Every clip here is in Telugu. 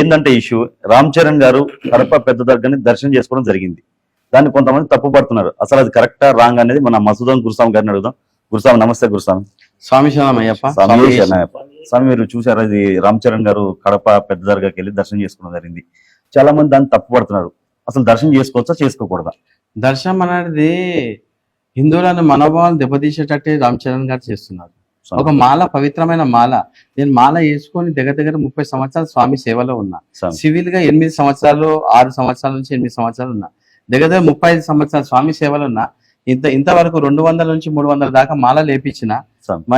ఏంటంటే ఇష్యూ రామ్ చరణ్ గారు కడప పెద్ద దర్గాని దర్శనం చేసుకోవడం జరిగింది. దాన్ని కొంతమంది తప్పు పడుతున్నారు. అసలు అది కరెక్టా రాంగ్ అనేది మన మసూదన్ గురుస్వామి గారిని అడుగుదాం. గురుస్వామి నమస్తే. గురుస్వామి స్వామి శరణమయ్యప్ప. స్వామి మీరు చూసారా, ఇది రామ్ చరణ్ గారు కడప పెద్ద దర్గాకి వెళ్ళి దర్శనం చేసుకోవడం జరిగింది. చాలా మంది దాన్ని తప్పు పడుతున్నారు. అసలు దర్శనం చేసుకోవచ్చా చేసుకోకూడదా? దర్శనం అనేది హిందువులను మనోభావాలు దెబ్బతీసేటట్టే రామ్ చరణ్ గారు చేస్తున్నారు. ఒక మాల, పవిత్రమైన మాల. నేను మాల వేసుకొని దగ్గర 30 సంవత్సరాలు స్వామి సేవలో ఉన్నా. సివిల్ గా 8 సంవత్సరాలు 6 సంవత్సరాల నుంచి 8 సంవత్సరాలు ఉన్నా. దగ్గర 35 సంవత్సరాలు స్వామి సేవలో ఉన్నా. ఇంతవరకు 200 నుంచి 300 దాకా మాల లేపించిన.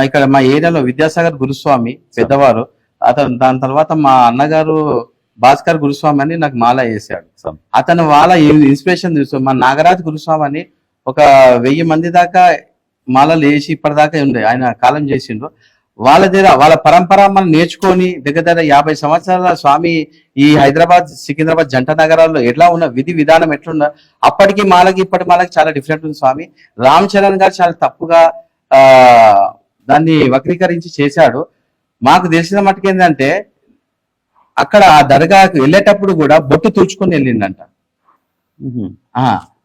ఇక్కడ మా ఏరియాలో విద్యాసాగర్ గురుస్వామి పెద్దవారు, అతను దాని తర్వాత మా అన్నగారు భాస్కర్ గురుస్వామి అని నాకు మాల వేసాడు. అతను వాళ్ళ ఇన్స్పిరేషన్ చూస్తూ మా నాగరాజ్ గురుస్వామి అని ఒక 1000 మంది దాకా మాలలు వేసి ఇప్పటిదాకా ఉండే ఆయన కాలం చేసిండ్రు. వాళ్ళ దగ్గర వాళ్ళ పరంపర మనం నేర్చుకొని దగ్గర 50 సంవత్సరాల స్వామి ఈ హైదరాబాద్ సికింద్రాబాద్ జంట నగరాల్లో ఎట్లా ఉన్న విధి విధానం ఎట్లున్నా అప్పటికి మాలకి ఇప్పటి మాలకి చాలా డిఫరెంట్ ఉంది. స్వామి రామ్ చరణ్ గారు చాలా తప్పుగా దాన్ని వక్రీకరించి చేశాడు. మాకు తెలిసిన మట్టుకు ఏంటంటే అక్కడ ఆ దర్గాకు వెళ్ళేటప్పుడు కూడా బొట్టు తుడుచుకొని వెళ్ళిండంట.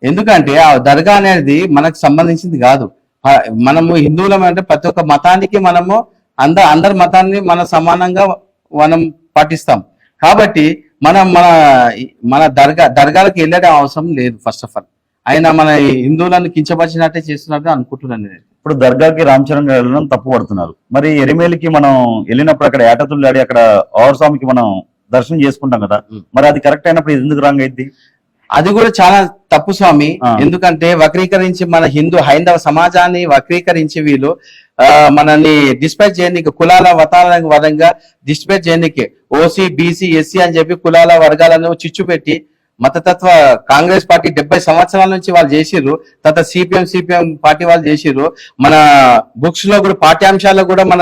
ఎందుకంటే ఆ దర్గా అనేది మనకు సంబంధించింది కాదు. మనము హిందువులం అంటే ప్రతి ఒక్క మతానికి మనము అందరి మతాన్ని మనం సమానంగా మనం పాటిస్తాం. కాబట్టి మనం మన దర్గాలకు వెళ్ళే అవసరం లేదు. ఫస్ట్ ఆఫ్ ఆల్ ఆయన మన హిందువులను కించపరిచినట్టే చేస్తున్నట్టు అనుకుంటున్నాను నేను. ఇప్పుడు దర్గాకి రామ్ చరణ్ గారు వెళ్ళడం తప్పు పడుతున్నారు. మరి ఎరిమేలికి మనం వెళ్ళినప్పుడు అక్కడ ఏటతులు ఆడి అక్కడ ఆవర్ స్వామికి మనం దర్శనం చేసుకుంటాం కదా, మరి అది కరెక్ట్ అయినప్పుడు ఎందుకు రాంగ్ అయింది? అది కూడా చాలా తప్పు స్వామి. ఎందుకంటే వక్రీకరించి మన హైందవ సమాజాన్ని వక్రీకరించి వీళ్ళు మనల్ని డిస్పైజ్ చేయడానికి, కులాల వతాల వరంగా డిస్పైజ్ చేయడానికి ఓసీ బీసీ ఎస్సీ అని చెప్పి కులాల వర్గాలను చిచ్చు పెట్టి మతతత్వ కాంగ్రెస్ పార్టీ 70 సంవత్సరాల నుంచి వాళ్ళు చేసిర్రు. తర్వాత సిపిఎం పార్టీ వాళ్ళు చేసిర్రు. మన బుక్స్ లో కూడా పాఠ్యాంశాల్లో కూడా మన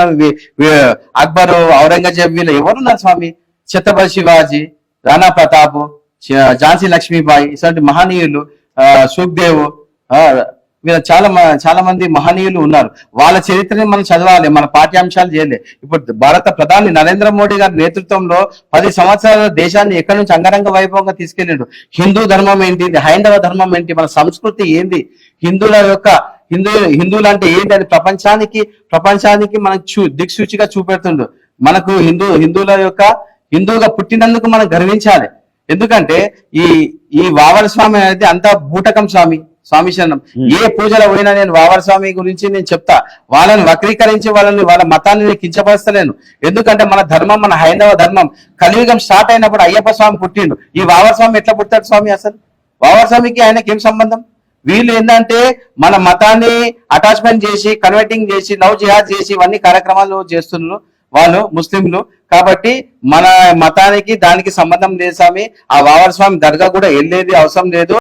అక్బర్, ఔరంగజేబ్ వీళ్ళు ఎవరున్నారు స్వామి? ఛత్రపతి శివాజీ, రాణా ప్రతాప్, ఝాన్సీ లక్ష్మీబాయి, ఇలాంటి మహనీయులు, సుఖ్దేవ్, వీళ్ళ చాలా మంది మహనీయులు ఉన్నారు. వాళ్ళ చరిత్రని మనం చదవాలి, మన పాఠ్యాంశాలు చేయలే. ఇప్పుడు భారత ప్రధాని నరేంద్ర మోడీ గారి నేతృత్వంలో 10 సంవత్సరాల దేశాన్ని ఎక్కడి నుంచి అంగరంగ వైభవంగా తీసుకెళ్ళిండు. హిందూ ధర్మం ఏంటి, హైందవ ధర్మం ఏంటి, మన సంస్కృతి ఏంది, హిందువులు అంటే ఏంటి అని ప్రపంచానికి మనకు దిక్సూచిగా చూపెడుతుండు. మనకు హిందువుగా పుట్టినందుకు మనం గర్వించాలి. ఎందుకంటే ఈ వావర స్వామి అనేది అంతా బూటకం స్వామి శరణం. ఏ పూజలో పోయినా నేను వావర స్వామి గురించి నేను చెప్తా. వాళ్ళని వక్రీకరించి వాళ్ళ మతాన్ని కించపరుస్తలేను. ఎందుకంటే మన ధర్మం, మన హైందవ ధర్మం కలియుగం స్టార్ట్ అయినప్పుడు అయ్యప్ప స్వామి పుట్టిండు. ఈ వావర స్వామి ఎట్లా పుట్టాడు స్వామి? అసలు వావర స్వామికి ఆయనకి ఏం సంబంధం? వీళ్ళు ఏంటంటే మన మతాన్ని అటాచ్మెంట్ చేసి, కన్వర్టింగ్ చేసి, లవ్ జిహాద్ చేసి ఇవన్నీ కార్యక్రమాలు చేస్తున్నారు వాళ్ళు ముస్లింలు. కాబట్టి మన మతానికి దానికి సంబంధం లేదు స్వామి. ఆ వావర స్వామి దర్గా కూడా వెళ్ళేది అవసరం లేదు.